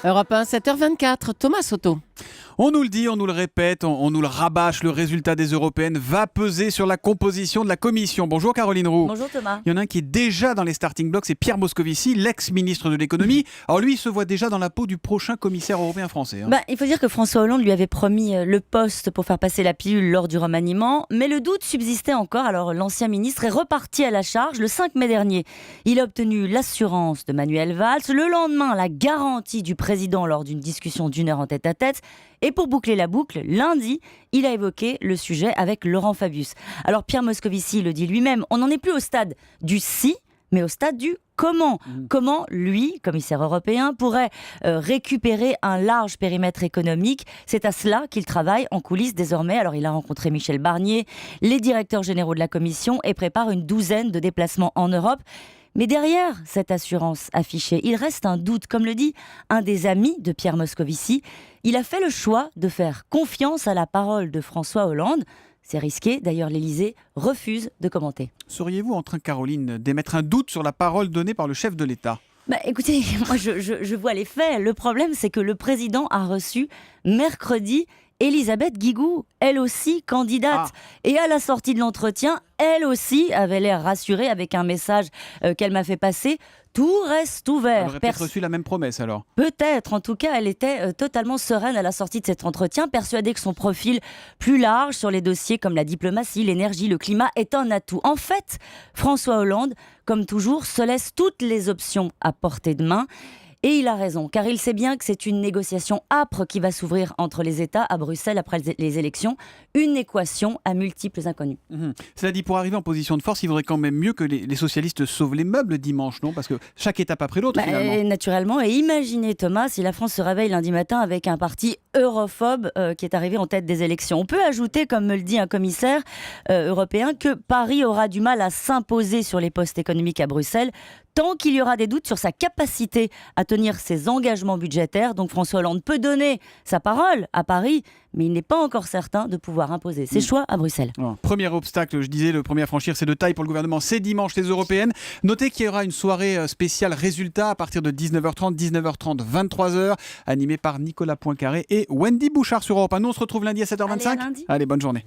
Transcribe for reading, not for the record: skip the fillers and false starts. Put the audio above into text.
Europe 1, 7h24, Thomas Soto. On nous le dit, on nous le répète, on nous le rabâche, le résultat des européennes va peser sur la composition de la Commission. Bonjour Caroline Roux. Bonjour Thomas. Il y en a un qui est déjà dans les starting blocks, c'est Pierre Moscovici, l'ex-ministre de l'économie. Alors lui, il se voit déjà dans la peau du prochain commissaire européen français. Il faut dire que François Hollande lui avait promis le poste pour faire passer la pilule lors du remaniement, mais le doute subsistait encore, alors l'ancien ministre est reparti à la charge le 5 mai dernier. Il a obtenu l'assurance de Manuel Valls, le lendemain la garantie du président lors d'une discussion d'1 heure en tête-à-tête. Et pour boucler la boucle, lundi, il a évoqué le sujet avec Laurent Fabius. Alors Pierre Moscovici le dit lui-même, on n'en est plus au stade du si, mais au stade du comment. Comment lui, commissaire européen, pourrait récupérer un large périmètre économique. C'est à cela qu'il travaille en coulisses désormais. Alors il a rencontré Michel Barnier, les directeurs généraux de la Commission et prépare une douzaine de déplacements en Europe. Mais derrière cette assurance affichée, il reste un doute. Comme le dit un des amis de Pierre Moscovici, il a fait le choix de faire confiance à la parole de François Hollande. C'est risqué, d'ailleurs l'Élysée refuse de commenter. Seriez-vous en train, Caroline, d'émettre un doute sur la parole donnée par le chef de l'État ? Écoutez, moi je vois les faits. Le problème, c'est que le président a reçu mercredi Elisabeth Guigou, elle aussi candidate. Et à la sortie de l'entretien, elle aussi avait l'air rassurée avec un message qu'elle m'a fait passer. Tout reste ouvert. Elle aurait peut-être reçu la même promesse alors. Peut-être. En tout cas, elle était totalement sereine à la sortie de cet entretien, persuadée que son profil plus large sur les dossiers comme la diplomatie, l'énergie, le climat est un atout. En fait, François Hollande, comme toujours, se laisse toutes les options à portée de main. Et il a raison, car il sait bien que c'est une négociation âpre qui va s'ouvrir entre les États à Bruxelles après les élections. Une équation à multiples inconnus. Cela dit, pour arriver en position de force, il vaudrait quand même mieux que les socialistes sauvent les meubles dimanche, non ? Parce que chaque étape après l'autre, finalement. Naturellement. Et imaginez, Thomas, si la France se réveille lundi matin avec un parti europhobe qui est arrivé en tête des élections. On peut ajouter, comme me le dit un commissaire européen, que Paris aura du mal à s'imposer sur les postes économiques à Bruxelles, tant qu'il y aura des doutes sur sa capacité à tenir ses engagements budgétaires. Donc François Hollande peut donner sa parole à Paris, mais il n'est pas encore certain de pouvoir imposer ses choix à Bruxelles. Premier obstacle, je disais, le premier à franchir, c'est de taille pour le gouvernement. C'est dimanche, les européennes. Notez qu'il y aura une soirée spéciale résultat à partir de 19h30, 23h, animée par Nicolas Poincaré et Wendy Bouchard sur Europe 1. Nous, on se retrouve lundi à 7h25. Allez, Allez, bonne journée.